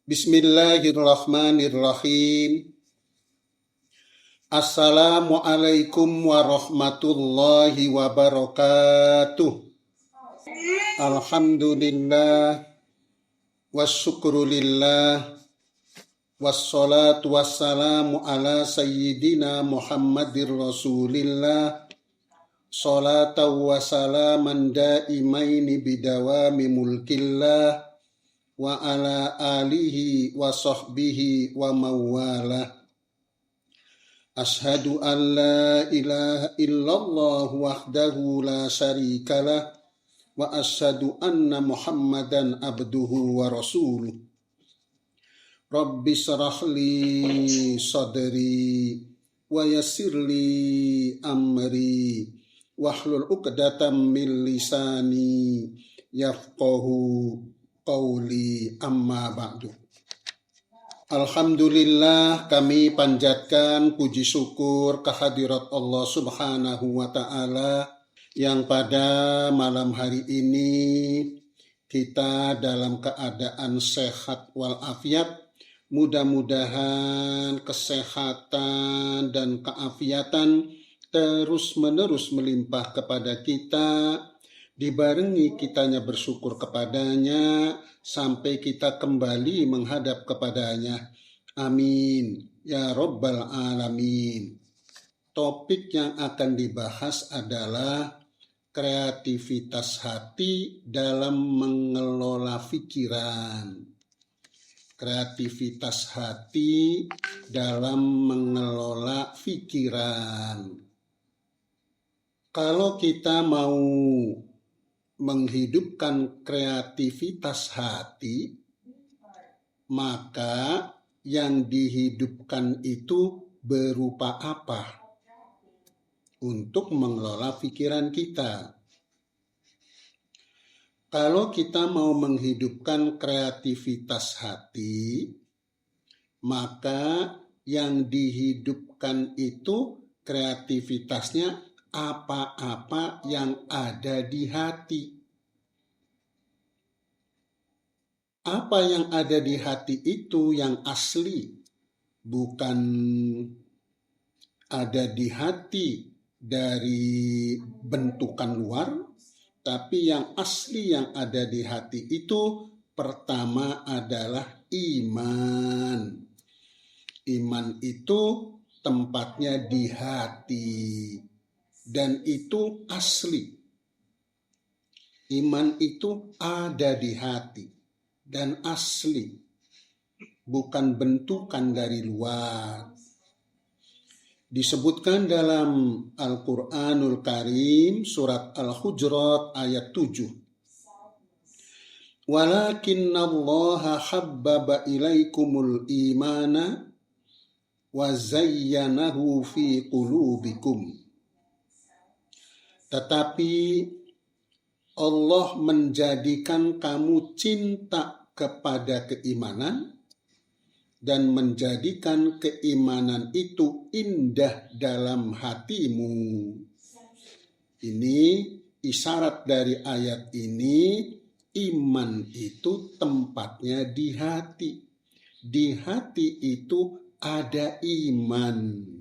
Bismillahirrahmanirrahim. Assalamualaikum warahmatullahi wabarakatuh. Alhamdulillah wassyukrulillah wassalatu wassalamu ala sayyidina Muhammadir Rasulillah salatan wa salaman daimaini bidawami mulkillah wa ala alihi wa sahbihi wa mawalah. Ashhadu an la ilaha illallah wahdahu la syarikalah wa ashhadu anna Muhammadan abduhu wa rasuluh. Rabbi shrah li sadri wa yassir li amri wahlul 'uqdatam min lisani yafqahu qauli, amma ba'du. Alhamdulillah, kami panjatkan puji syukur kehadirat Allah Subhanahu wa Ta'ala yang pada malam hari ini kita dalam keadaan sehat walafiat. Mudah-mudahan kesehatan dan keafiatan terus-menerus melimpah kepada kita, dibarengi kitanya bersyukur kepadanya sampai kita kembali menghadap kepadanya. Amin ya rabbal alamin. Topik yang akan dibahas adalah kreativitas hati dalam mengelola pikiran. Kreativitas hati dalam mengelola pikiran. Kalau kita mau menghidupkan kreativitas hati, maka yang dihidupkan itu berupa apa untuk mengelola pikiran kita. Kalau kita mau menghidupkan kreativitas hati, maka yang dihidupkan itu kreativitasnya apa-apa yang ada di hati. Apa yang ada di hati itu yang asli, bukan ada di hati dari bentukan luar, tapi yang asli yang ada di hati itu pertama adalah iman. Iman itu tempatnya di hati. Dan itu asli. Iman itu ada di hati dan asli, bukan bentukan dari luar. Disebutkan dalam Al-Quranul Karim surat Al-Hujurat ayat 7. Walakinnallaha habbaba ilaikumul imana wa zayyanahu fi qulubikum. Tetapi Allah menjadikan kamu cinta kepada keimanan dan menjadikan keimanan itu indah dalam hatimu. Ini isyarat dari ayat ini, iman itu tempatnya di hati. Di hati itu ada iman.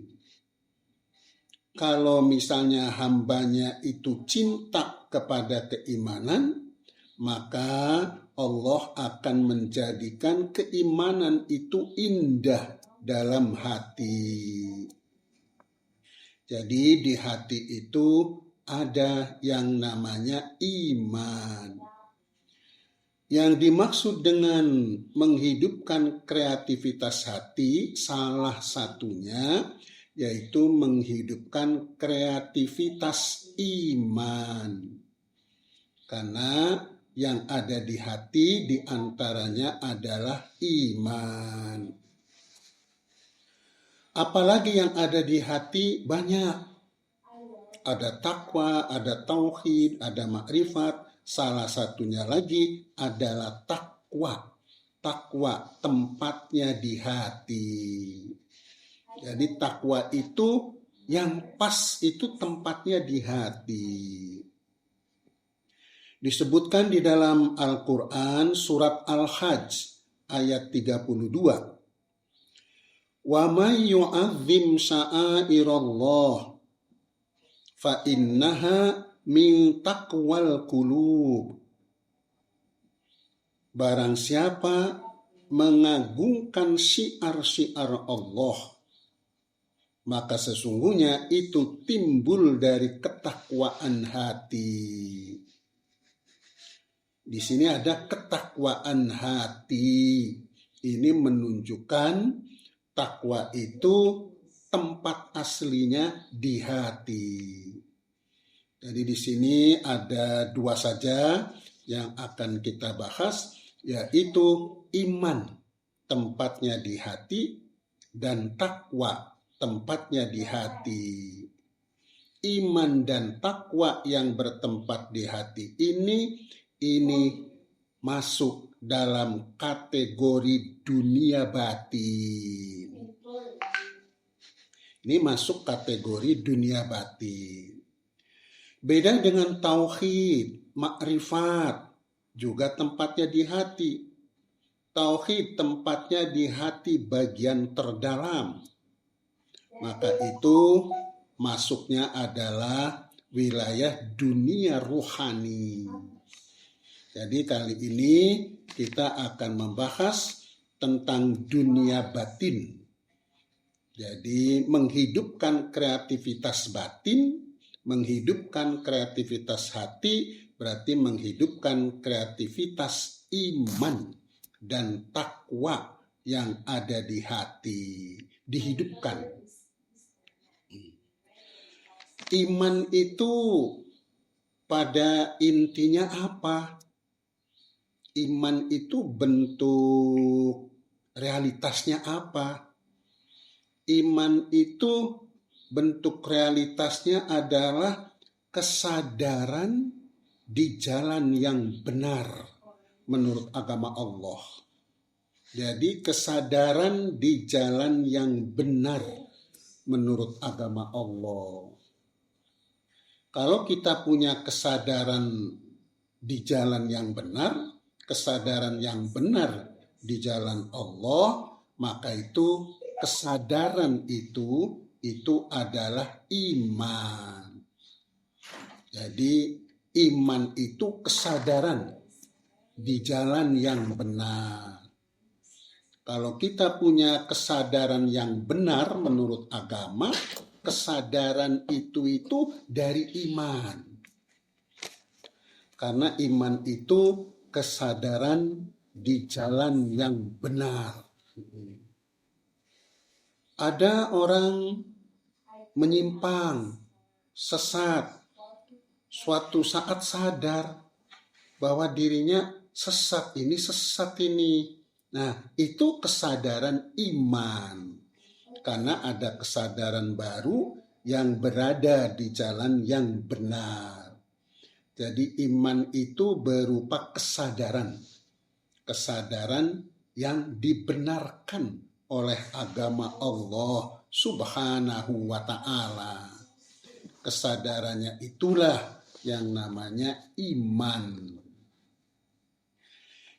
Kalau misalnya hambanya itu cinta kepada keimanan, maka Allah akan menjadikan keimanan itu indah dalam hati. Jadi di hati itu ada yang namanya iman. Yang dimaksud dengan menghidupkan kreativitas hati, salah satunya yaitu menghidupkan kreativitas iman. Karena yang ada di hati diantaranya adalah iman. Apalagi yang ada di hati banyak. Ada takwa, ada tauhid, ada makrifat. Salah satunya lagi adalah takwa. Takwa tempatnya di hati. Jadi takwa itu yang pas itu tempatnya di hati. Disebutkan di dalam Al-Quran surat Al-Hajj ayat 32. Wa may yu'azzim sya'airallah fa innaha min taqwal qulub. Barang siapa mengagungkan syiar-syiar Allah, maka sesungguhnya itu timbul dari ketakwaan hati. Di sini ada ketakwaan hati. Ini menunjukkan takwa itu tempat aslinya di hati. Jadi di sini ada dua saja yang akan kita bahas, yaitu iman tempatnya di hati dan takwa tempatnya di hati. Iman dan takwa yang bertempat di hati ini masuk dalam kategori dunia batin. Ini masuk kategori dunia batin. Beda dengan tauhid, makrifat, juga tempatnya di hati. Tauhid tempatnya di hati bagian terdalam. Maka itu masuknya adalah wilayah dunia ruhani. Jadi kali ini kita akan membahas tentang dunia batin. Jadi menghidupkan kreativitas batin, menghidupkan kreativitas hati, berarti menghidupkan kreativitas iman dan takwa yang ada di hati, dihidupkan. Iman itu pada intinya apa? Iman itu bentuk realitasnya apa? Iman itu bentuk realitasnya adalah kesadaran di jalan yang benar menurut agama Allah. Jadi kesadaran di jalan yang benar menurut agama Allah. Kalau kita punya kesadaran di jalan yang benar, kesadaran yang benar di jalan Allah, maka itu kesadaran itu adalah iman. Jadi iman itu kesadaran di jalan yang benar. Kalau kita punya kesadaran yang benar menurut agama, kesadaran itu dari iman. Karena iman itu kesadaran di jalan yang benar. Ada orang menyimpang, sesat, suatu saat sadar bahwa dirinya sesat ini. Nah, itu kesadaran iman. Karena ada kesadaran baru yang berada di jalan yang benar. Jadi iman itu berupa kesadaran yang dibenarkan oleh agama Allah Subhanahu wa ta'ala. Kesadarannya itulah yang namanya iman.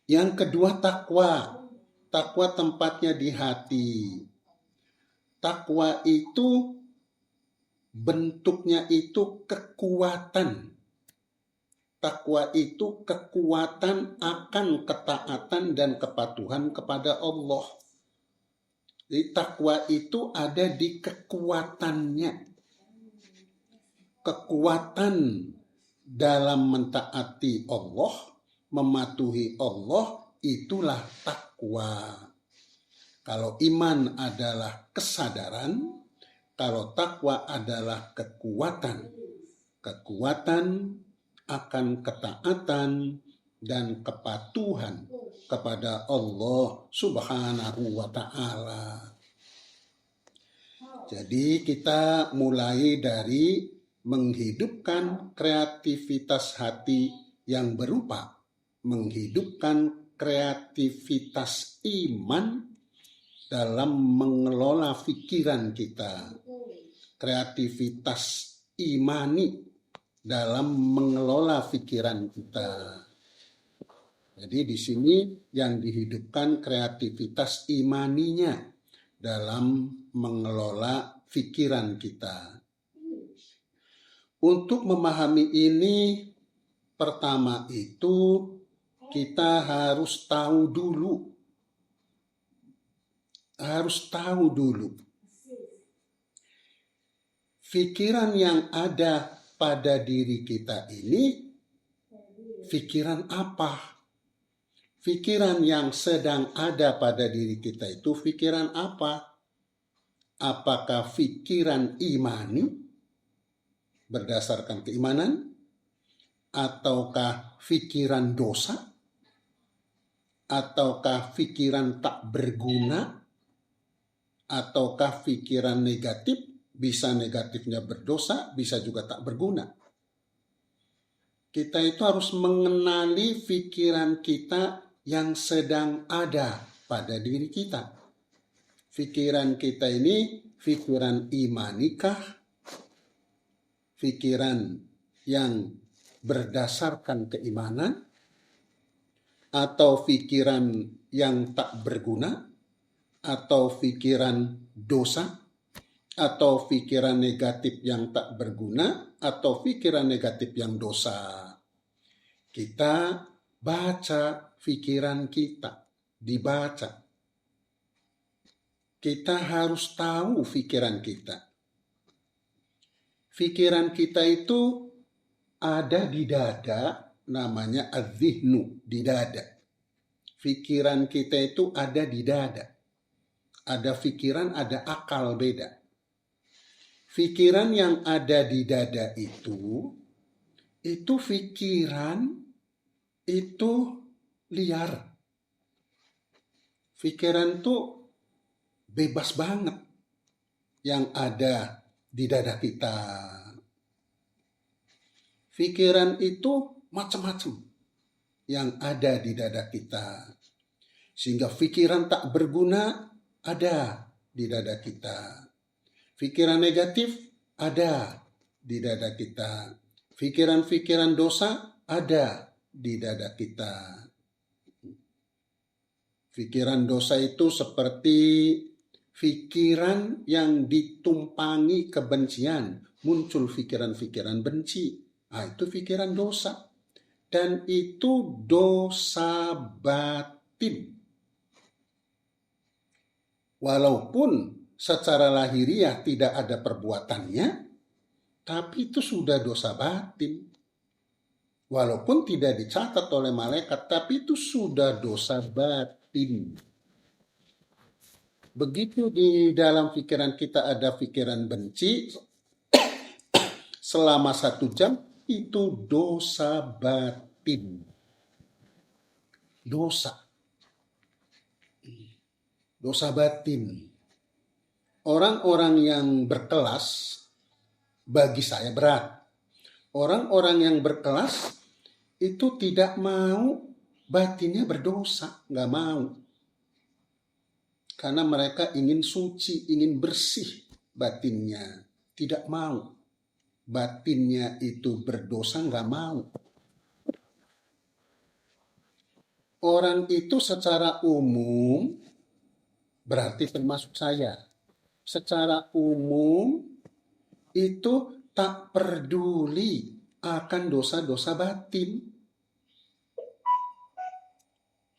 Yang kedua takwa. Takwa tempatnya di hati. Takwa itu bentuknya itu kekuatan. Takwa itu kekuatan akan ketaatan dan kepatuhan kepada Allah. Jadi takwa itu ada di kekuatannya. Kekuatan dalam mentaati Allah, mematuhi Allah, itulah takwa. Kalau iman adalah kesadaran, kalau takwa adalah kekuatan. Kekuatan akan ketaatan dan kepatuhan kepada Allah Subhanahu wa ta'ala. Jadi kita mulai dari menghidupkan kreativitas hati yang berupa menghidupkan kreativitas iman dalam mengelola pikiran kita, kreativitas imani dalam mengelola pikiran kita. Jadi di sini yang dihidupkan kreativitas imaninya dalam mengelola pikiran kita. Untuk memahami ini, pertama itu kita harus tahu dulu. Pikiran yang ada pada diri kita ini, pikiran apa? Pikiran yang sedang ada pada diri kita itu pikiran apa? Apakah pikiran imani berdasarkan keimanan? Ataukah pikiran dosa? Ataukah pikiran tak berguna? Ataukah pikiran negatif? Bisa negatifnya berdosa, bisa juga tak berguna. Kita itu harus mengenali pikiran kita yang sedang ada pada diri kita. Pikiran kita ini pikiran imanikah? Pikiran yang berdasarkan keimanan? Atau pikiran yang tak berguna? Atau pikiran dosa? Atau pikiran negatif yang tak berguna? Atau pikiran negatif yang dosa? Kita baca pikiran kita, dibaca. Kita harus tahu pikiran kita. Pikiran kita itu ada di dada, namanya az-zihnu, di dada. Pikiran kita itu ada di dada. Ada pikiran, ada akal, beda. Pikiran yang ada di dada itu pikiran itu liar. Pikiran itu bebas banget yang ada di dada kita. Pikiran itu macam-macam yang ada di dada kita. Sehingga pikiran tak berguna ada di dada kita. Pikiran negatif ada di dada kita. Pikiran-pikiran dosa ada di dada kita. Pikiran dosa itu seperti pikiran yang ditumpangi kebencian. Muncul pikiran-pikiran benci. Nah, itu pikiran dosa. Dan itu dosa batin. Walaupun secara lahiriah tidak ada perbuatannya, tapi itu sudah dosa batin. Walaupun tidak dicatat oleh malaikat, tapi itu sudah dosa batin. Begitu di dalam pikiran kita ada pikiran benci, selama 1 jam, itu dosa batin. Dosa batin. Orang-orang yang berkelas, bagi saya berat. Orang-orang yang berkelas itu tidak mau batinnya berdosa, nggak mau. Karena mereka ingin suci, ingin bersih batinnya. Tidak mau batinnya itu berdosa, nggak mau. Orang itu secara umum, berarti termasuk saya. Secara umum itu tak peduli akan dosa-dosa batin.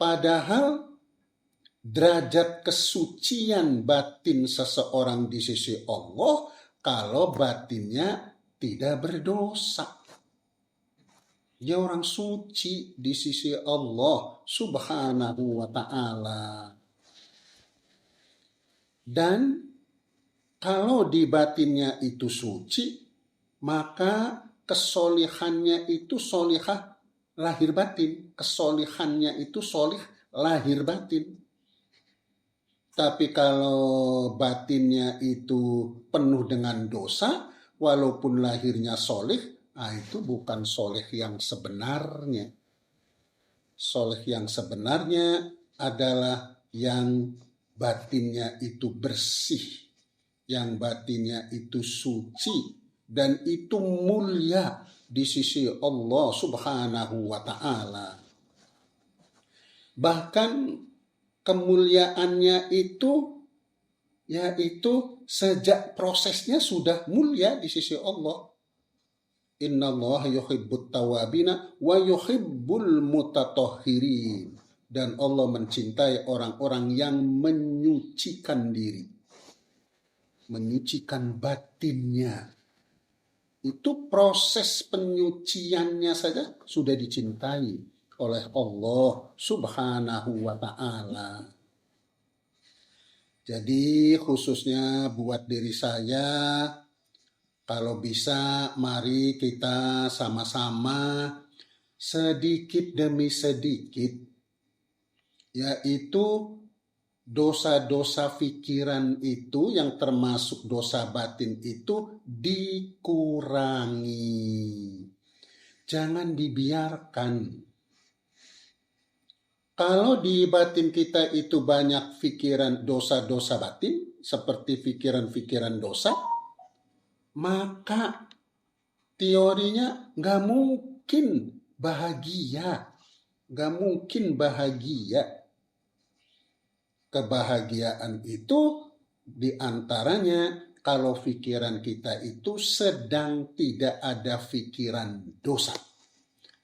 Padahal derajat kesucian batin seseorang di sisi Allah kalau batinnya tidak berdosa. Dia orang suci di sisi Allah Subhanahu wa ta'ala. Dan kalau di batinnya itu suci, maka kesolihannya itu solihah lahir batin. Kesolihannya itu solih lahir batin. Tapi kalau batinnya itu penuh dengan dosa, walaupun lahirnya solih, itu bukan solih yang sebenarnya. Solih yang sebenarnya adalah yang batinnya itu bersih, yang batinnya itu suci, dan itu mulia di sisi Allah Subhanahu wa ta'ala. Bahkan kemuliaannya itu yaitu sejak prosesnya sudah mulia di sisi Allah. Innallaha yuhibbut tawabina wa yuhibbul mutatahhirin. Dan Allah mencintai orang-orang yang menyucikan diri, menyucikan batinnya. Itu proses penyuciannya saja sudah dicintai oleh Allah Subhanahu wa ta'ala. Jadi khususnya buat diri saya, kalau bisa mari kita sama-sama sedikit demi sedikit, yaitu dosa-dosa pikiran itu yang termasuk dosa batin itu dikurangi. Jangan dibiarkan. Kalau di batin kita itu banyak pikiran dosa-dosa batin, seperti pikiran-pikiran dosa, maka teorinya nggak mungkin bahagia. Nggak mungkin bahagia. Kebahagiaan itu diantaranya kalau pikiran kita itu sedang tidak ada pikiran dosa.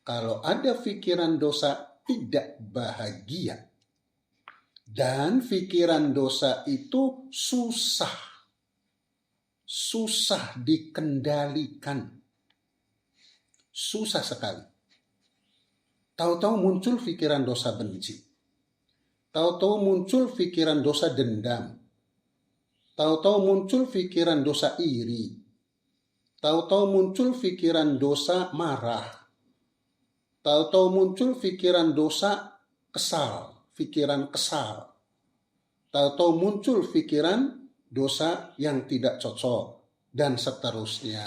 Kalau ada pikiran dosa, tidak bahagia. Dan pikiran dosa itu susah dikendalikan. Susah sekali. Tahu-tahu muncul pikiran dosa benci. Tahu-tahu muncul pikiran dosa dendam. Tahu-tahu muncul pikiran dosa iri. Tahu-tahu muncul pikiran dosa marah. Tahu-tahu muncul pikiran dosa pikiran kesal. Tahu-tahu muncul pikiran dosa yang tidak cocok dan seterusnya.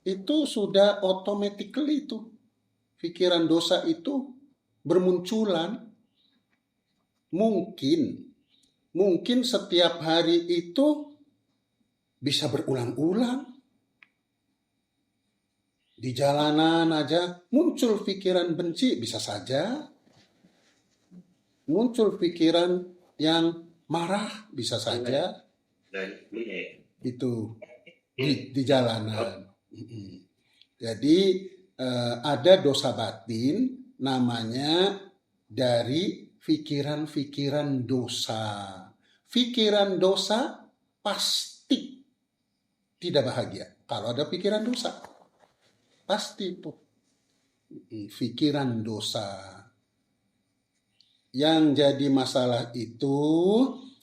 Itu sudah automatically itu. Pikiran dosa itu bermunculan. Mungkin setiap hari itu bisa berulang-ulang. Di jalanan aja muncul pikiran benci, bisa saja. Muncul pikiran yang marah, bisa saja. Itu di jalanan. Jadi ada dosa batin namanya dari pikiran-pikiran dosa. Pikiran dosa pasti tidak bahagia kalau ada pikiran dosa. Pasti itu pikiran dosa. Yang jadi masalah itu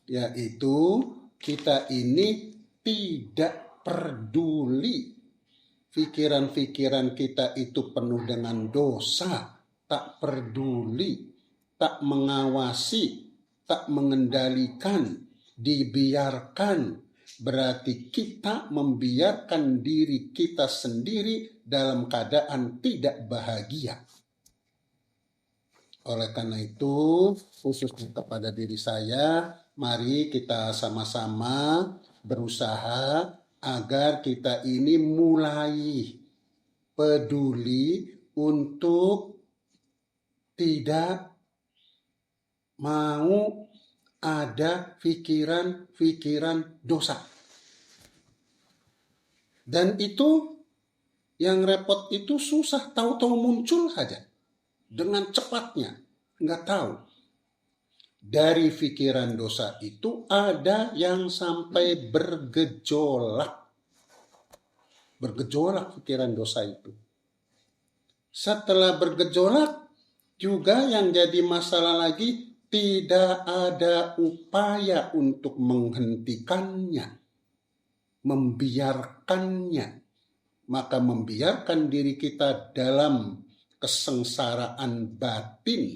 yaitu kita ini tidak peduli. Pikiran-pikiran kita itu penuh dengan dosa, tak peduli, tak mengawasi, tak mengendalikan, dibiarkan. Berarti kita membiarkan diri kita sendiri dalam keadaan tidak bahagia. Oleh karena itu, khususnya kepada diri saya, mari kita sama-sama berusaha agar kita ini mulai peduli untuk tidak mau ada pikiran-pikiran dosa. Dan itu yang repot itu susah, tahu-tahu muncul saja dengan cepatnya, nggak tahu. Dari pikiran dosa itu ada yang sampai bergejolak pikiran dosa itu. Setelah bergejolak juga yang jadi masalah lagi, tidak ada upaya untuk menghentikannya, membiarkannya. Maka membiarkan diri kita dalam kesengsaraan batin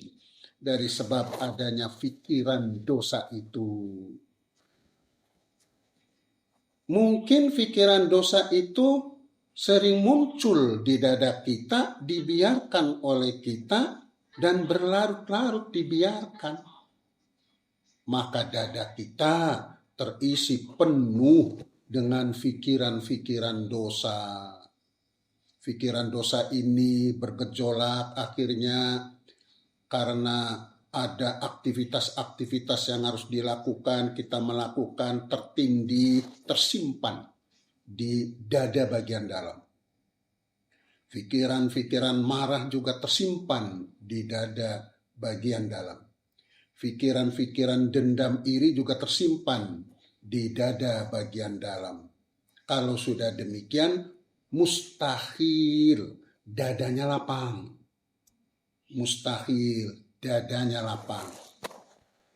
dari sebab adanya pikiran dosa itu. Mungkin pikiran dosa itu sering muncul di dada kita, dibiarkan oleh kita, dan berlarut-larut dibiarkan. Maka dada kita terisi penuh dengan pikiran-pikiran dosa. Pikiran dosa ini bergejolak, akhirnya karena ada aktivitas-aktivitas yang harus dilakukan, kita melakukan, tertindih, tersimpan di dada bagian dalam. Pikiran-pikiran marah juga tersimpan di dada bagian dalam. Pikiran-pikiran dendam iri juga tersimpan di dada bagian dalam. Kalau sudah demikian, mustahil dadanya lapang. Mustahil dadanya lapang.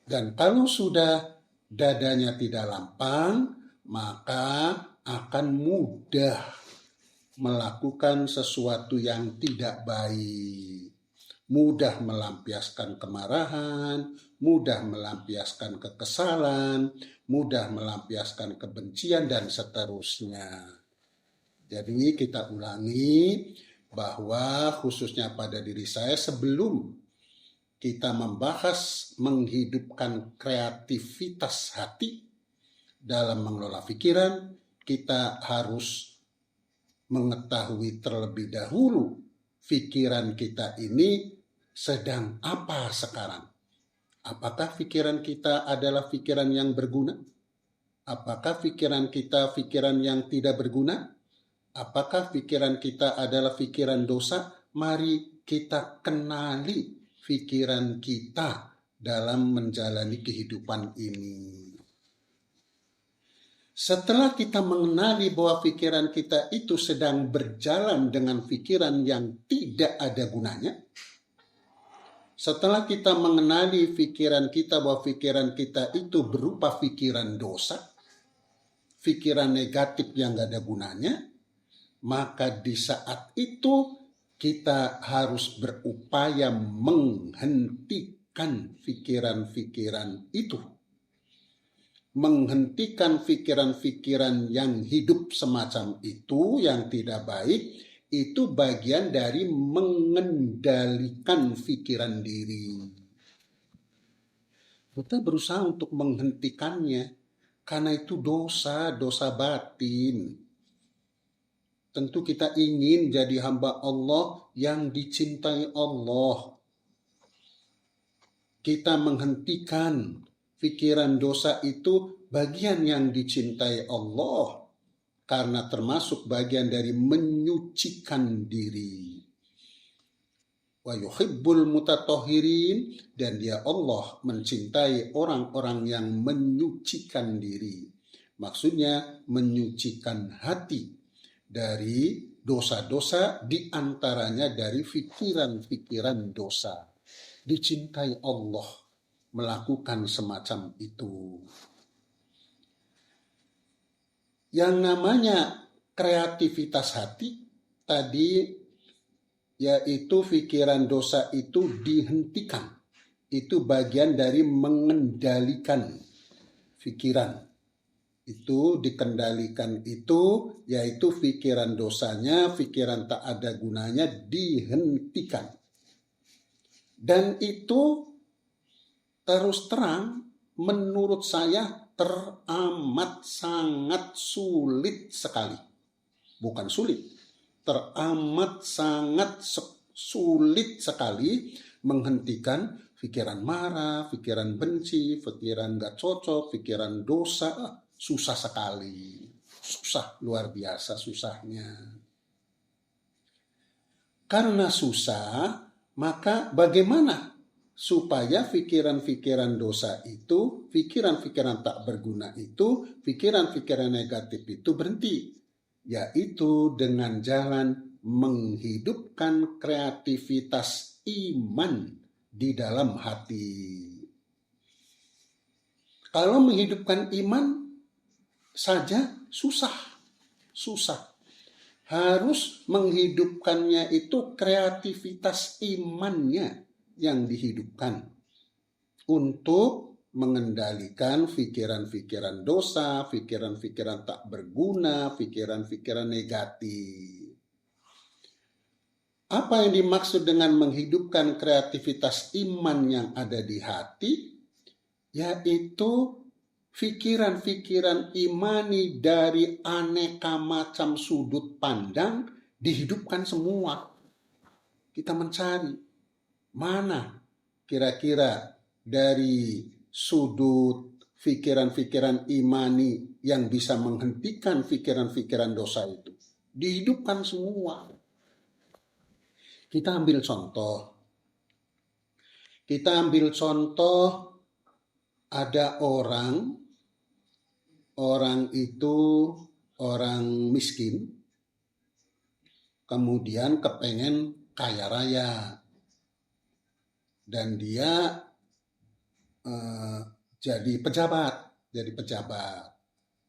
Dan kalau sudah dadanya tidak lapang, maka akan mudah melakukan sesuatu yang tidak baik. Mudah melampiaskan kemarahan, mudah melampiaskan kekesalan, mudah melampiaskan kebencian, dan seterusnya. Jadi kita ulangi bahwa khususnya pada diri saya, sebelum kita membahas menghidupkan kreativitas hati dalam mengelola pikiran, kita harus mengetahui terlebih dahulu pikiran kita ini sedang apa sekarang. Apakah pikiran kita adalah pikiran yang berguna? Apakah pikiran kita pikiran yang tidak berguna? Apakah pikiran kita adalah pikiran dosa? Mari kita kenali pikiran kita dalam menjalani kehidupan ini. Setelah kita mengenali bahwa pikiran kita itu sedang berjalan dengan pikiran yang tidak ada gunanya, setelah kita mengenali pikiran kita bahwa pikiran kita itu berupa pikiran dosa, pikiran negatif yang gak ada gunanya, maka di saat itu kita harus berupaya menghentikan pikiran-pikiran itu. Menghentikan pikiran-pikiran yang hidup semacam itu, yang tidak baik, itu bagian dari mengendalikan pikiran diri. Kita berusaha untuk menghentikannya, karena itu dosa batin. Tentu kita ingin jadi hamba Allah yang dicintai Allah. Kita menghentikan pikiran dosa itu bagian yang dicintai Allah, karena termasuk bagian dari menyucikan diri. Wa yuhibbul mutatahhirin, dan dia Allah mencintai orang-orang yang menyucikan diri. Maksudnya menyucikan hati dari dosa-dosa, diantaranya dari pikiran-pikiran dosa. Dicintai Allah melakukan semacam itu. Yang namanya kreativitas hati tadi, yaitu pikiran dosa itu dihentikan. Itu bagian dari mengendalikan pikiran. Itu dikendalikan itu, yaitu pikiran dosanya, pikiran tak ada gunanya dihentikan. Dan itu terus terang menurut saya teramat sangat sulit sekali. Bukan sulit, teramat sangat sulit sekali menghentikan pikiran marah, pikiran benci, pikiran gak cocok, pikiran dosa. Susah sekali, susah, luar biasa susahnya. Karena susah, maka bagaimana supaya pikiran-pikiran dosa itu, pikiran-pikiran tak berguna itu, pikiran-pikiran negatif itu berhenti? Yaitu dengan jalan menghidupkan kreativitas iman di dalam hati. Kalau menghidupkan iman saja susah. Harus menghidupkannya itu kreativitas imannya yang dihidupkan untuk mengendalikan pikiran-pikiran dosa, pikiran-pikiran tak berguna, pikiran-pikiran negatif. Apa yang dimaksud dengan menghidupkan kreativitas iman yang ada di hati? Yaitu pikiran-pikiran imani dari aneka macam sudut pandang dihidupkan semua. Kita mencari mana kira-kira dari sudut pikiran-pikiran imani yang bisa menghentikan pikiran-pikiran dosa itu. Dihidupkan semua. Kita ambil contoh. Ada orang itu orang miskin, kemudian kepengen kaya raya, dan dia jadi pejabat.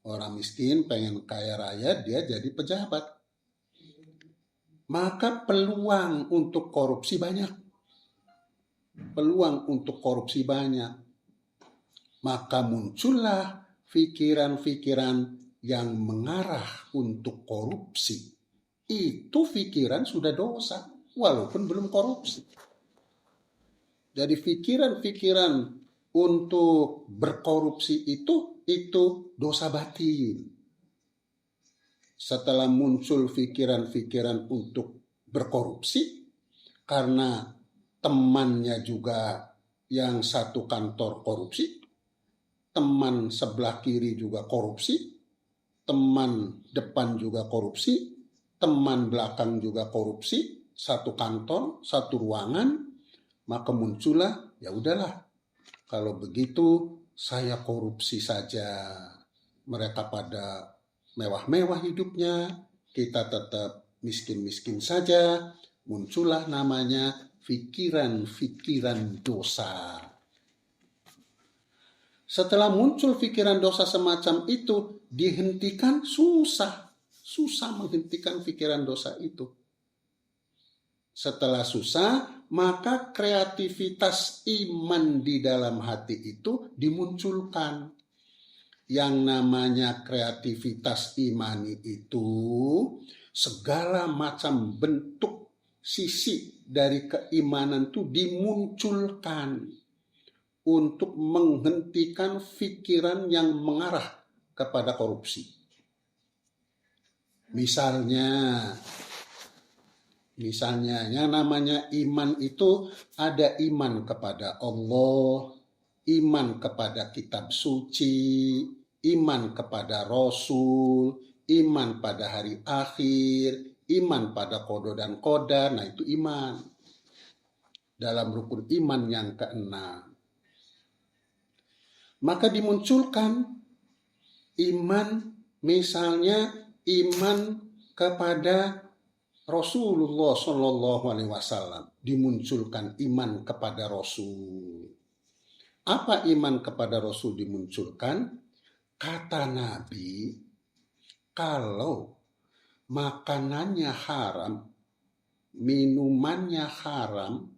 Orang miskin pengen kaya raya, dia jadi pejabat. Maka peluang untuk korupsi banyak. Maka muncullah pikiran-pikiran yang mengarah untuk korupsi. Itu pikiran sudah dosa, walaupun belum korupsi. Jadi pikiran-pikiran untuk berkorupsi itu dosa batin. Setelah muncul pikiran-pikiran untuk berkorupsi, karena temannya juga yang satu kantor korupsi, teman sebelah kiri juga korupsi, teman depan juga korupsi, teman belakang juga korupsi, satu kantor, satu ruangan, maka muncullah, ya udahlah, kalau begitu saya korupsi saja. Mereka pada mewah-mewah hidupnya, kita tetap miskin-miskin saja. Muncullah namanya pikiran-pikiran dosa. Setelah muncul pikiran dosa semacam itu, dihentikan susah menghentikan pikiran dosa itu. Setelah susah, maka kreativitas iman di dalam hati itu dimunculkan. Yang namanya kreativitas imani itu segala macam bentuk sisi dari keimanan itu dimunculkan untuk menghentikan pikiran yang mengarah kepada korupsi. Misalnya yang namanya iman itu ada iman kepada Allah, iman kepada kitab suci, iman kepada Rasul, iman pada hari akhir, iman pada qada dan qadar. Nah, itu iman. Dalam rukun iman yang keenam. Maka dimunculkan iman, misalnya iman kepada Rasulullah Shallallahu Alaihi Wasallam, dimunculkan iman kepada Rasul. Apa iman kepada Rasul dimunculkan? Kata Nabi, kalau makanannya haram, minumannya haram,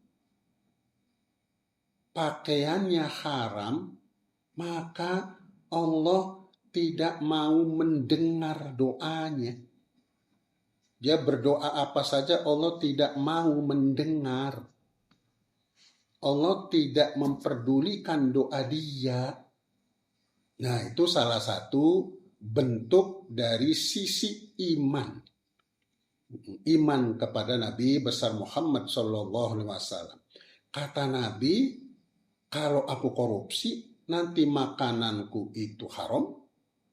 pakaiannya haram, maka Allah tidak mau mendengar doanya. Dia berdoa apa saja Allah tidak mau mendengar. Allah tidak memperdulikan doa dia. Nah, itu salah satu bentuk dari sisi iman. Iman kepada Nabi besar Muhammad SAW. Kata Nabi, kalau aku korupsi, nanti makananku itu haram,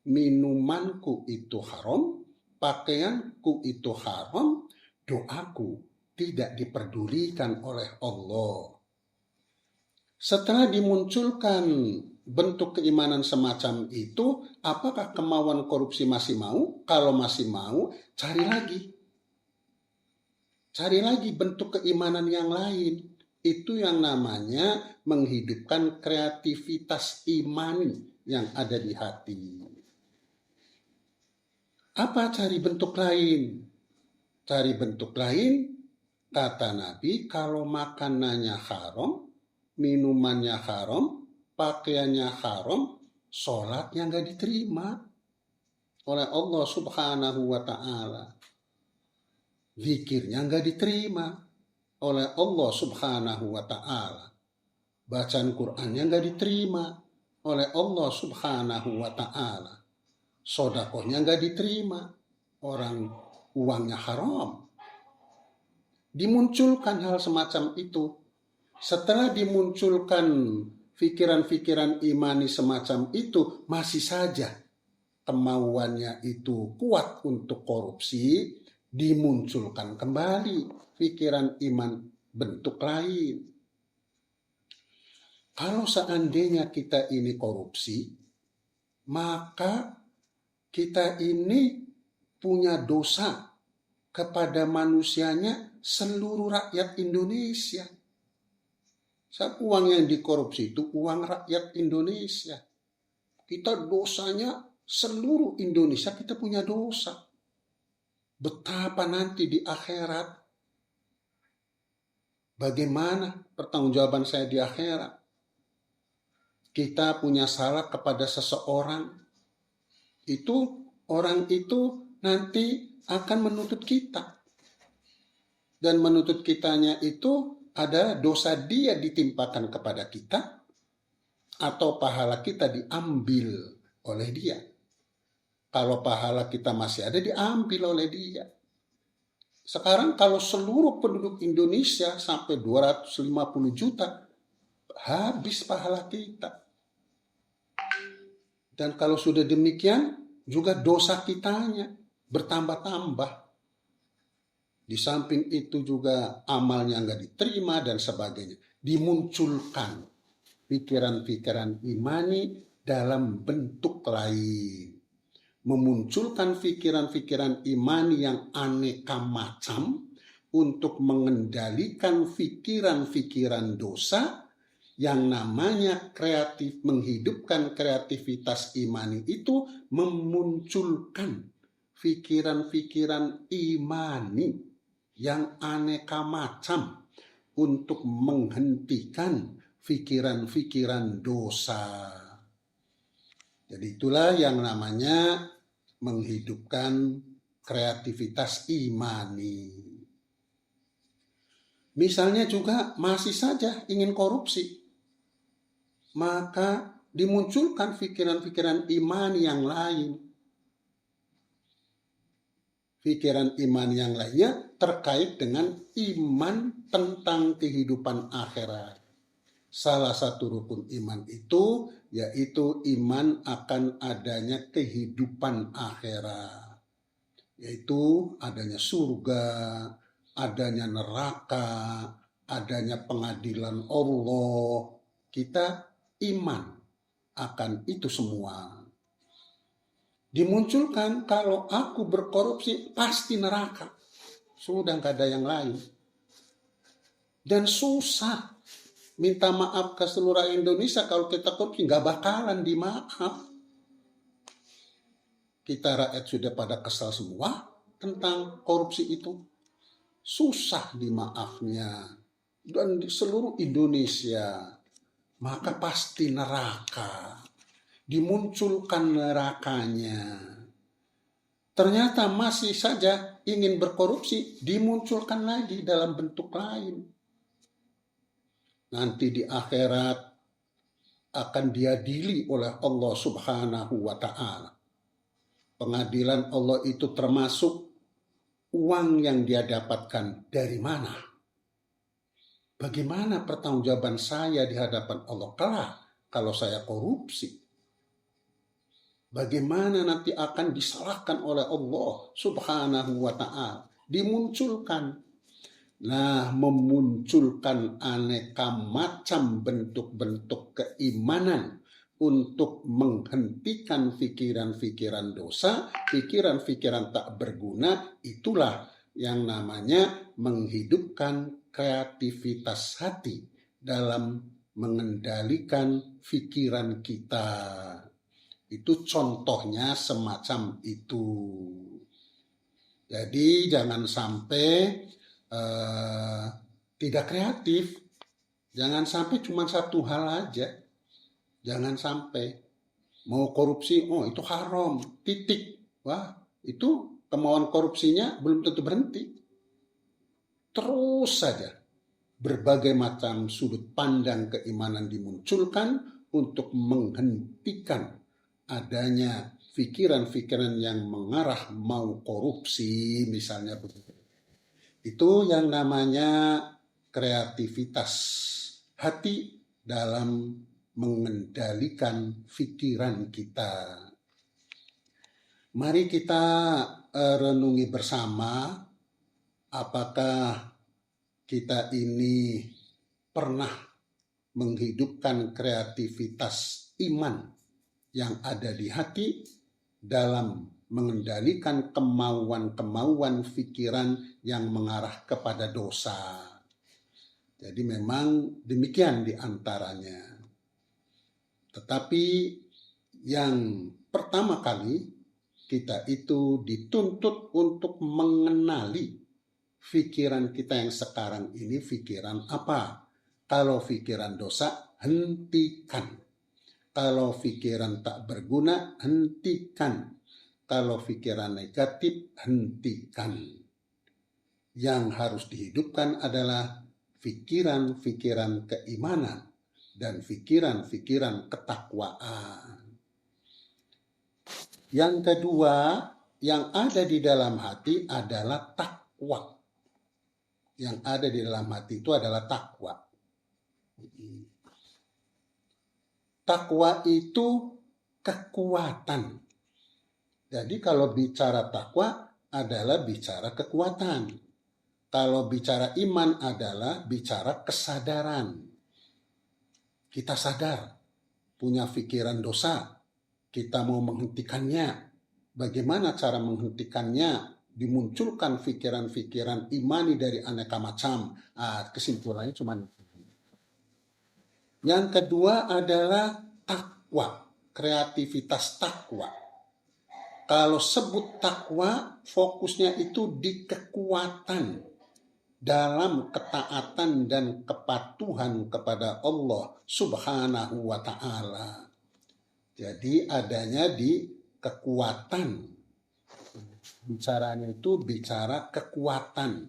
minumanku itu haram, pakaianku itu haram, doaku tidak diperdulikan oleh Allah. Setelah dimunculkan bentuk keimanan semacam itu, apakah kemauan korupsi masih mau? Kalau masih mau, cari lagi bentuk keimanan yang lain. Itu yang namanya menghidupkan kreativitas imani yang ada di hati. Apa cari bentuk lain? Cari bentuk lain, kata Nabi, kalau makanannya haram, minumannya haram, pakaiannya haram, sholatnya nggak diterima oleh Allah Subhanahu wa Ta'ala. Zikirnya nggak diterima oleh Allah Subhanahu wa Ta'ala. Bacaan Qur'annya nggak diterima oleh Allah Subhanahu wa Ta'ala. Sodakohnya nggak diterima, orang uangnya haram. Dimunculkan hal semacam itu, Setelah dimunculkan pikiran-pikiran imani semacam itu, masih saja kemauannya itu kuat untuk korupsi, dimunculkan kembali pikiran iman bentuk lain. Kalau seandainya kita ini korupsi, maka kita ini punya dosa kepada manusianya seluruh rakyat Indonesia. Uang yang dikorupsi itu uang rakyat Indonesia. Kita dosanya seluruh Indonesia, kita punya dosa. Betapa nanti di akhirat, bagaimana pertanggungjawaban saya di akhirat? Kita punya salah kepada seseorang, orang itu nanti akan menuntut kita. Dan menuntut kitanya itu ada dosa dia ditimpakan kepada kita, atau pahala kita diambil oleh dia. Kalau pahala kita masih ada, diambil oleh dia. Sekarang kalau seluruh penduduk Indonesia sampai 250 juta, habis pahala kita. Dan kalau sudah demikian, juga dosa kitanya bertambah-tambah. Di samping itu juga amalnya nggak diterima dan sebagainya. Dimunculkan pikiran-pikiran imani dalam bentuk lain. Memunculkan pikiran-pikiran imani yang aneka macam untuk mengendalikan pikiran-pikiran dosa yang namanya kreatif, menghidupkan kreativitas imani itu memunculkan pikiran-pikiran imani yang aneka macam untuk menghentikan pikiran-pikiran dosa. Jadi itulah yang namanya menghidupkan kreativitas imani. Misalnya juga masih saja ingin korupsi, maka dimunculkan pikiran-pikiran imani yang lain. Pikiran iman yang lainnya terkait dengan iman tentang kehidupan akhirat. Salah satu rukun iman itu yaitu iman akan adanya kehidupan akhirat. Yaitu adanya surga, adanya neraka, adanya pengadilan Allah. Kita iman akan itu semua. Dimunculkan kalau aku berkorupsi pasti neraka. Sudah gak ada yang lain. Dan susah minta maaf ke seluruh Indonesia kalau kita korupsi. Gak bakalan dimaaf. Kita rakyat sudah pada kesal semua tentang korupsi itu. Susah dimaafnya. Dan di seluruh Indonesia. Maka pasti neraka. Dimunculkan nerakanya. Ternyata masih saja ingin berkorupsi, dimunculkan lagi dalam bentuk lain. Nanti di akhirat akan diadili oleh Allah Subhanahu wa Ta'ala. Pengadilan Allah itu termasuk uang yang dia dapatkan dari mana? Bagaimana pertanggungjawaban saya di hadapan Allah kelak kalau saya korupsi? Bagaimana nanti akan disalahkan oleh Allah Subhanahu wa Ta'ala? Dimunculkan. Nah, memunculkan aneka macam bentuk-bentuk keimanan untuk menghentikan pikiran-pikiran dosa, pikiran-pikiran tak berguna, itulah yang namanya menghidupkan kreativitas hati dalam mengendalikan pikiran kita. Itu contohnya semacam itu. Jadi jangan sampai tidak kreatif. Jangan sampai cuma satu hal aja. Jangan sampai mau korupsi, oh itu haram, titik. Wah, itu kemauan korupsinya belum tentu berhenti. Terus saja berbagai macam sudut pandang keimanan dimunculkan untuk menghentikan adanya pikiran-pikiran yang mengarah mau korupsi, misalnya begitu. Itu yang namanya kreativitas hati dalam mengendalikan pikiran kita. Mari kita renungi bersama, apakah kita ini pernah menghidupkan kreativitas iman yang ada di hati dalam mengendalikan kemauan-kemauan pikiran yang mengarah kepada dosa. Jadi memang demikian diantaranya. Tetapi yang pertama kali kita itu dituntut untuk mengenali pikiran kita yang sekarang ini pikiran apa. Kalau pikiran dosa, hentikan. Kalau pikiran tak berguna, hentikan. Kalau pikiran negatif, hentikan. Yang harus dihidupkan adalah pikiran-pikiran keimanan dan pikiran-pikiran ketakwaan. Yang kedua, yang ada di dalam hati adalah takwa. Yang ada di dalam hati itu adalah takwa. Takwa itu kekuatan. Jadi kalau bicara takwa adalah bicara kekuatan. Kalau bicara iman adalah bicara kesadaran. Kita sadar punya pikiran dosa, kita mau menghentikannya. Bagaimana cara menghentikannya? Dimunculkan pikiran-pikiran imani dari aneka macam. Kesimpulannya cuma yang kedua adalah takwa, kreativitas takwa. Kalau sebut takwa, fokusnya itu di kekuatan dalam ketaatan dan kepatuhan kepada Allah Subhanahu wa Ta'ala. Jadi adanya di kekuatan. Bicaranya itu bicara kekuatan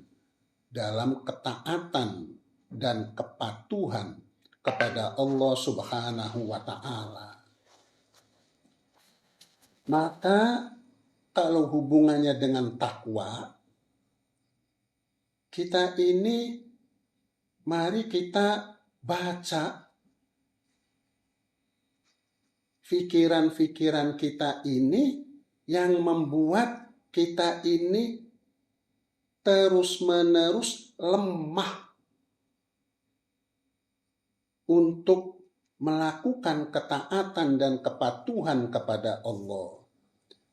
dalam ketaatan dan kepatuhan kepada Allah Subhanahu wa Ta'ala. Maka kalau hubungannya dengan takwa, kita ini mari kita baca pikiran-pikiran kita ini yang membuat kita ini terus-menerus lemah untuk melakukan ketaatan dan kepatuhan kepada Allah.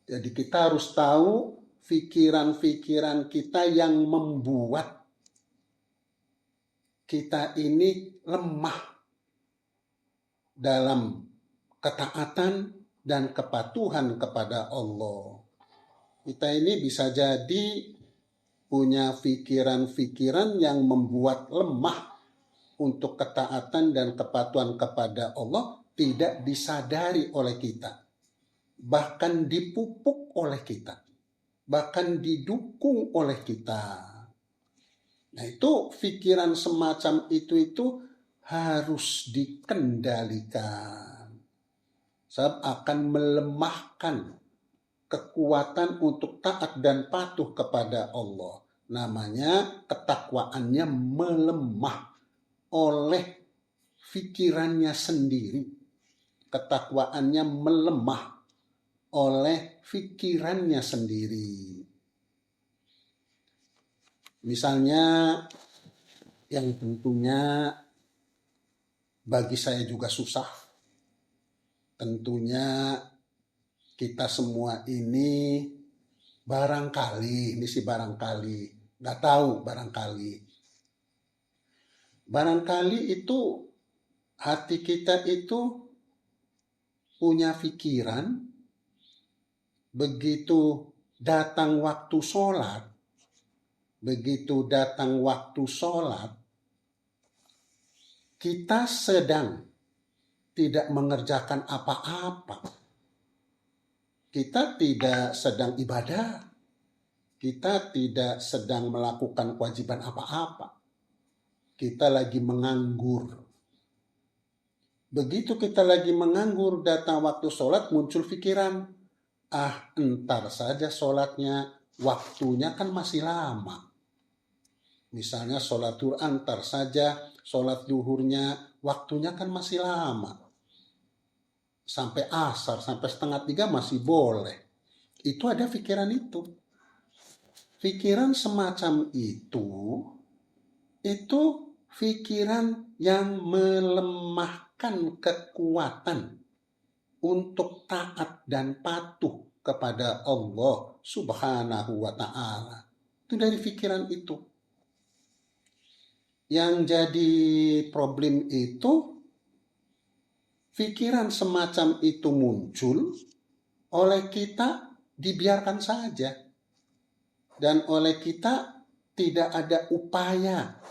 Jadi kita harus tahu pikiran-pikiran kita yang membuat kita ini lemah dalam ketaatan dan kepatuhan kepada Allah. Kita ini bisa jadi punya pikiran-pikiran yang membuat lemah untuk ketaatan dan kepatuhan kepada Allah tidak disadari oleh kita. Bahkan dipupuk oleh kita. Bahkan didukung oleh kita. Nah itu pikiran semacam itu harus dikendalikan. Sebab akan melemahkan kekuatan untuk taat dan patuh kepada Allah. Namanya ketakwaannya melemah oleh pikirannya sendiri. Ketakwaannya melemah oleh pikirannya sendiri. Misalnya yang tentunya bagi saya juga susah. Tentunya kita semua ini barangkali, ini sih barangkali, nggak tahu barangkali. Barangkali itu hati kita itu punya pikiran, begitu datang waktu sholat, kita sedang tidak mengerjakan apa-apa. Kita tidak sedang ibadah. Kita tidak sedang melakukan kewajiban apa-apa. Kita lagi menganggur. Begitu kita lagi menganggur, datang waktu sholat, muncul pikiran. Entar saja sholatnya, waktunya kan masih lama. Misalnya sholat duhur antar saja, sholat duhurnya waktunya kan masih lama. Sampai asar, sampai setengah 3 masih boleh. Itu ada pikiran itu. Pikiran semacam itu pikiran yang melemahkan kekuatan untuk taat dan patuh kepada Allah Subhanahu wa Ta'ala. Itu dari pikiran itu. Yang jadi problem itu, pikiran semacam itu muncul, oleh kita dibiarkan saja. Dan oleh kita tidak ada upaya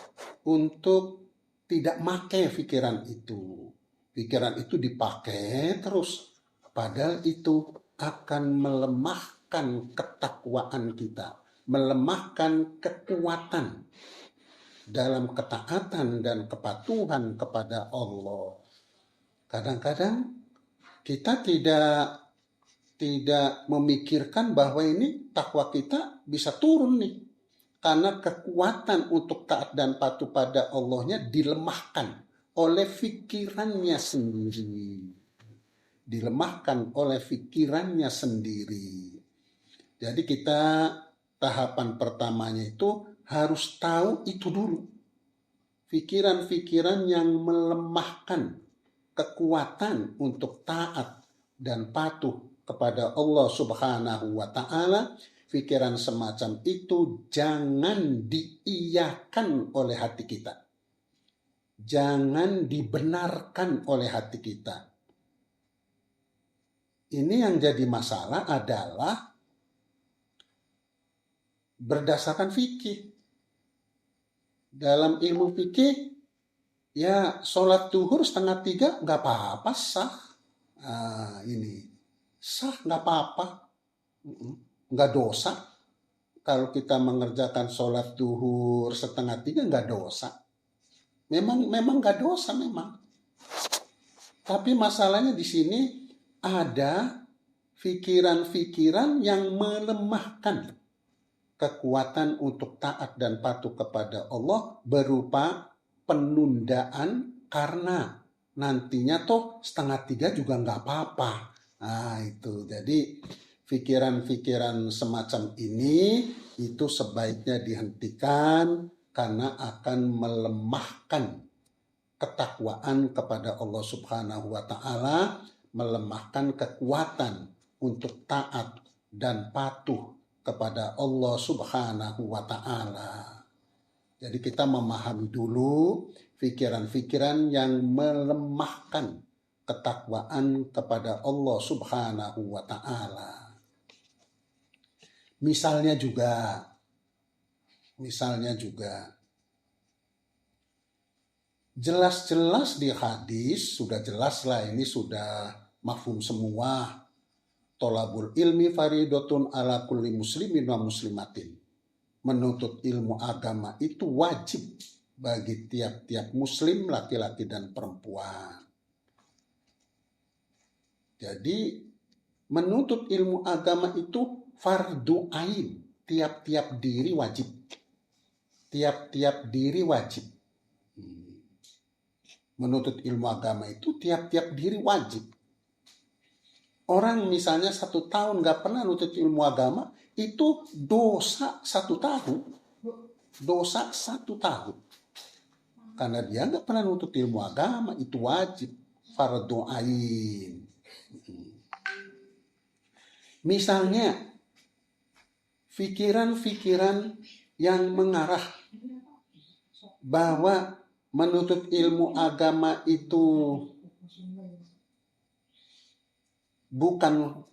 untuk tidak pakai pikiran itu. Pikiran itu dipakai terus. Padahal itu akan melemahkan ketakwaan kita. Melemahkan kekuatan dalam ketaatan dan kepatuhan kepada Allah. Kadang-kadang kita tidak memikirkan bahwa ini takwa kita bisa turun nih. Karena kekuatan untuk taat dan patuh pada Allahnya dilemahkan oleh pikirannya sendiri. Dilemahkan oleh pikirannya sendiri. Jadi kita tahapan pertamanya itu harus tahu itu dulu. Pikiran-pikiran yang melemahkan kekuatan untuk taat dan patuh kepada Allah Subhanahu wa Ta'ala, pikiran semacam itu jangan diiyakan oleh hati kita. Jangan dibenarkan oleh hati kita. Ini yang jadi masalah adalah berdasarkan fikih. Dalam ilmu fikih, ya sholat duhur 2:30 nggak apa-apa, sah. Ini sah, nggak apa-apa, nggak dosa. Kalau kita mengerjakan sholat duhur 2:30 nggak dosa. Memang nggak dosa memang. Tapi masalahnya di sini ada pikiran-pikiran yang melemahkan kekuatan untuk taat dan patuh kepada Allah berupa penundaan karena nantinya toh 2:30 juga nggak apa-apa. Nah itu, jadi pikiran-pikiran semacam ini itu sebaiknya dihentikan karena akan melemahkan ketakwaan kepada Allah Subhanahu wa Ta'ala, melemahkan kekuatan untuk taat dan patuh kepada Allah Subhanahu wa Ta'ala. Jadi kita memahami dulu pikiran-pikiran yang melemahkan ketakwaan kepada Allah Subhanahu wa Ta'ala. Misalnya juga jelas-jelas di hadis, sudah jelas lah, ini sudah mafhum semua. Tolabul ilmi faridotun ala kulli muslimin wa muslimatin. Menuntut ilmu agama itu wajib bagi tiap-tiap muslim, laki-laki dan perempuan. Jadi menuntut ilmu agama itu fardu ain. Tiap-tiap diri wajib. Tiap-tiap diri wajib. Menuntut ilmu agama itu tiap-tiap diri wajib. Orang misalnya 1 tahun gak pernah nuntut ilmu agama, itu dosa 1 tahun. Dosa 1 tahun. Karena dia gak pernah nuntut ilmu agama, itu wajib. Fardhu ain. Misalnya, pikiran-pikiran yang mengarah bahwa menuntut ilmu agama itu bukan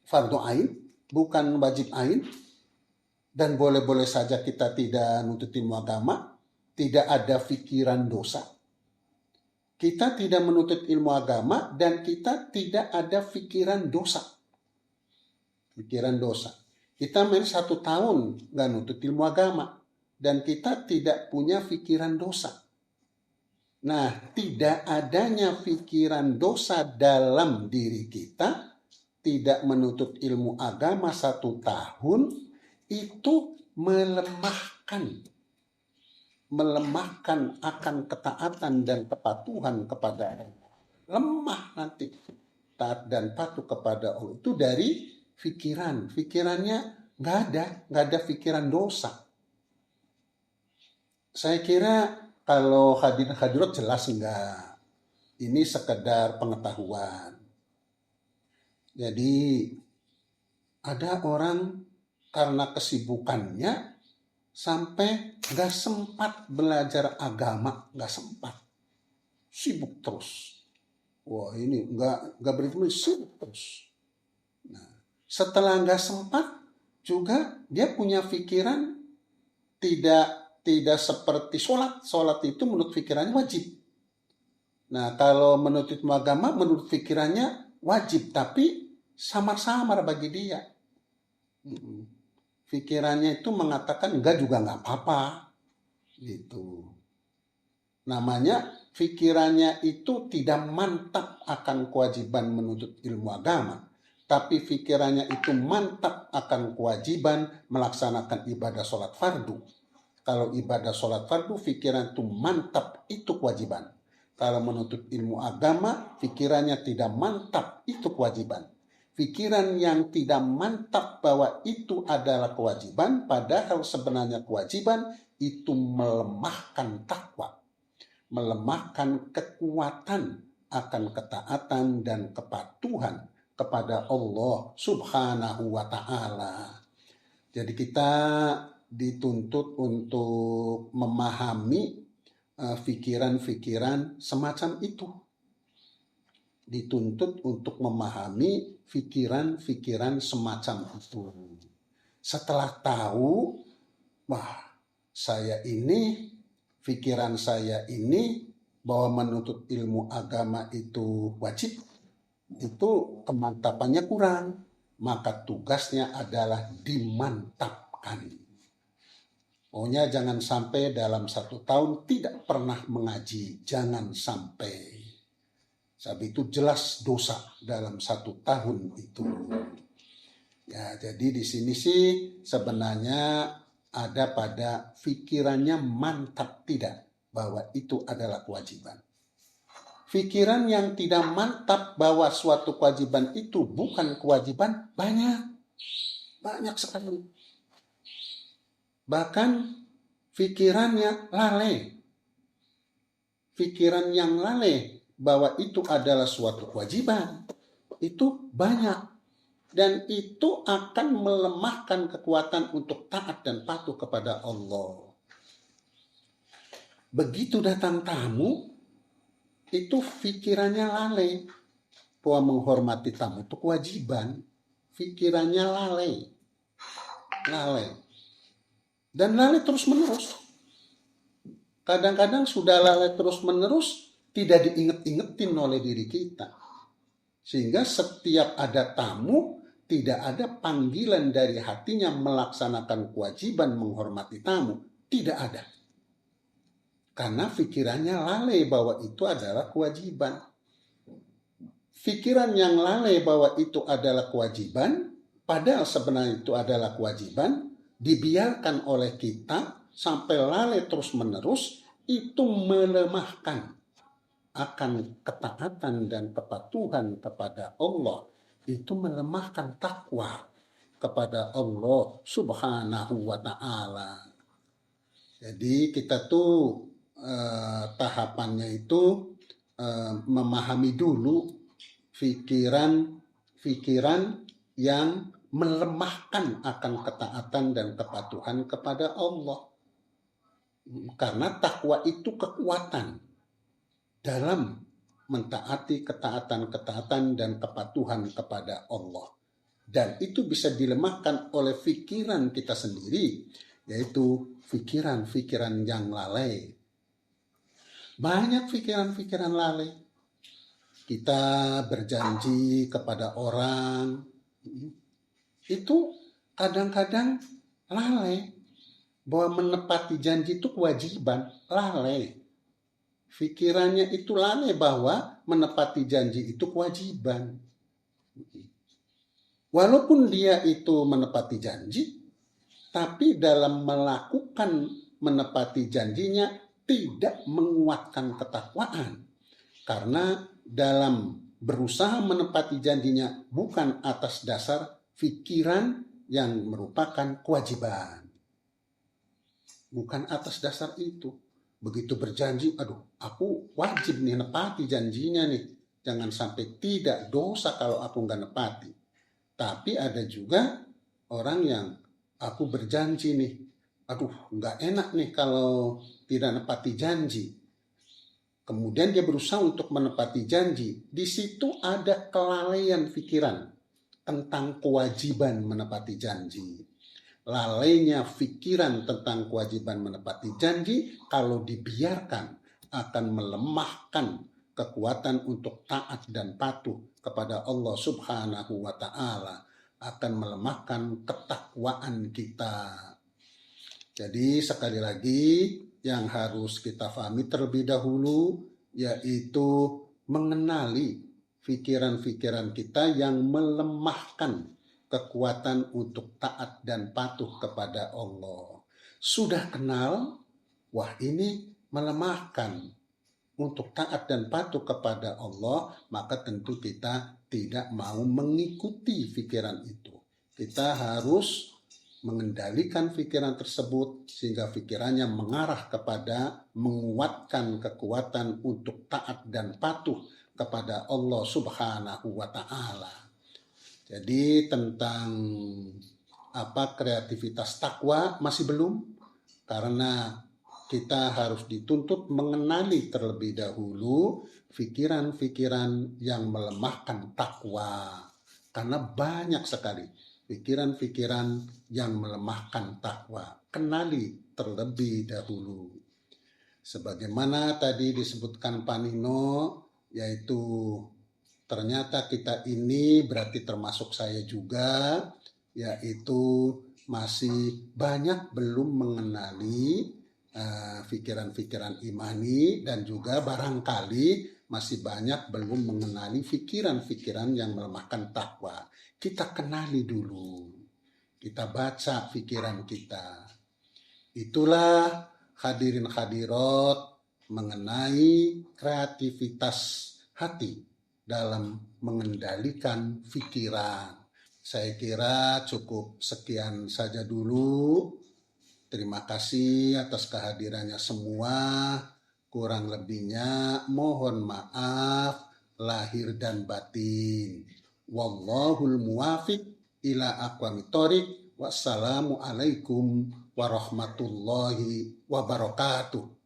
fardu ain, bukan wajib ain, dan boleh-boleh saja kita tidak nuntut ilmu agama, tidak ada pikiran dosa. Kita tidak menuntut ilmu agama dan kita tidak ada pikiran dosa. Pikiran dosa. Kita main 1 tahun nggak nuntut ilmu agama dan kita tidak punya pikiran dosa. Nah, tidak adanya pikiran dosa dalam diri kita, tidak menuntut ilmu agama 1 tahun, itu melemahkan melemahkan akan ketaatan dan kepatuhan kepada Allah. Lemah nanti taat dan patuh kepada Allah itu dari pikirannya nggak ada pikiran dosa. Saya kira kalau hadirat jelas enggak. Ini sekedar pengetahuan. Jadi ada orang karena kesibukannya sampai nggak sempat belajar agama, nggak sempat, sibuk terus. Wah ini nggak berhenti, sibuk terus. Nah, setelah nggak sempat juga dia punya pikiran tidak seperti sholat itu menurut pikirannya wajib. Nah kalau menurut ilmu agama menurut pikirannya wajib tapi samar-samar bagi dia. Pikirannya itu mengatakan enggak juga nggak apa-apa gitu. Namanya pikirannya itu tidak mantap akan kewajiban menuntut ilmu agama, tapi pikirannya itu mantap akan kewajiban melaksanakan ibadah sholat fardu. Kalau ibadah sholat fardu pikiran itu mantap, itu kewajiban. Kalau menuntut ilmu agama pikirannya tidak mantap, itu kewajiban. Pikiran yang tidak mantap bahwa itu adalah kewajiban, padahal sebenarnya kewajiban itu melemahkan takwa, melemahkan kekuatan akan ketaatan dan kepatuhan kepada Allah Subhanahu wa Ta'ala. Jadi kita dituntut untuk memahami pikiran-pikiran semacam itu. Dituntut untuk memahami pikiran-pikiran semacam itu. Setelah tahu, wah, pikiran saya ini bahwa menuntut ilmu agama itu wajib, itu kemantapannya kurang, maka tugasnya adalah dimantapkan. Pokoknya jangan sampai dalam 1 tahun tidak pernah mengaji, jangan sampai. Sebab itu jelas dosa dalam 1 tahun itu. Ya, jadi di sini sih sebenarnya ada pada pikirannya mantap tidak bahwa itu adalah kewajiban. Pikiran yang tidak mantap bahwa suatu kewajiban itu bukan kewajiban banyak sekali. Bahkan pikirannya lalai. Pikiran yang lalai bahwa itu adalah suatu kewajiban itu banyak, dan itu akan melemahkan kekuatan untuk taat dan patuh kepada Allah. Begitu datang tamu itu pikirannya lalai bahwa menghormati tamu itu kewajiban, pikirannya lalai dan lalai terus menerus. Kadang-kadang sudah lalai terus menerus tidak diinget-ingetin oleh diri kita. Sehingga setiap ada tamu, tidak ada panggilan dari hatinya melaksanakan kewajiban menghormati tamu. Tidak ada. Karena pikirannya lalai bahwa itu adalah kewajiban. Pikiran yang lalai bahwa itu adalah kewajiban, padahal sebenarnya itu adalah kewajiban, dibiarkan oleh kita sampai lalai terus-menerus, itu melemahkan akan ketaatan dan kepatuhan kepada Allah, itu melemahkan takwa kepada Allah Subhanahu wa Ta'ala. Jadi kita tuh tahapannya itu memahami dulu pikiran yang melemahkan akan ketaatan dan kepatuhan kepada Allah. Karena takwa itu kekuatan dalam mentaati ketaatan dan kepatuhan kepada Allah. Dan itu bisa dilemahkan oleh pikiran kita sendiri, yaitu pikiran-pikiran yang lalai. Banyak pikiran-pikiran lalai. Kita berjanji kepada orang, itu kadang-kadang lalai bahwa menepati janji itu kewajiban, lalai. Pikirannya itu lalai bahwa menepati janji itu kewajiban. Walaupun dia itu menepati janji, tapi dalam melakukan menepati janjinya tidak menguatkan ketakwaan. Karena dalam berusaha menepati janjinya bukan atas dasar pikiran yang merupakan kewajiban. Bukan atas dasar itu. Begitu berjanji, aduh, aku wajib nih nepati janjinya nih. Jangan sampai tidak dosa kalau aku nggak nepati. Tapi ada juga orang yang aku berjanji nih, aduh, nggak enak nih kalau tidak nepati janji. Kemudian dia berusaha untuk menepati janji. Di situ ada kelalaian pikiran tentang kewajiban menepati janji. Lalainya pikiran tentang kewajiban menepati janji kalau dibiarkan akan melemahkan kekuatan untuk taat dan patuh kepada Allah Subhanahu wa Ta'ala, akan melemahkan ketakwaan kita. Jadi sekali lagi yang harus kita pahami terlebih dahulu yaitu mengenali pikiran-pikiran kita yang melemahkan kekuatan untuk taat dan patuh kepada Allah. Sudah kenal, wah ini melemahkan untuk taat dan patuh kepada Allah, maka tentu kita tidak mau mengikuti pikiran itu. Kita harus mengendalikan pikiran tersebut sehingga pikirannya mengarah kepada menguatkan kekuatan untuk taat dan patuh kepada Allah Subhanahu wa Ta'ala. Jadi tentang kreativitas takwa masih belum, karena kita harus dituntut mengenali terlebih dahulu pikiran-pikiran yang melemahkan takwa. Karena banyak sekali pikiran-pikiran yang melemahkan takwa. Kenali terlebih dahulu. Sebagaimana tadi disebutkan Pak Nino, yaitu ternyata kita ini berarti termasuk saya juga, yaitu masih banyak belum mengenali pikiran-pikiran imani dan juga barangkali masih banyak belum mengenali pikiran-pikiran yang melemahkan takwa. Kita kenali dulu, kita baca pikiran kita. Itulah hadirin hadirat mengenai kreativitas hati dalam mengendalikan pikiran. Saya kira cukup sekian saja dulu. Terima kasih atas kehadirannya semua. Kurang lebihnya mohon maaf lahir dan batin. Wallahul muwafiq ila aqwamit thoriq. Wassalamualaikum warahmatullahi wabarakatuh.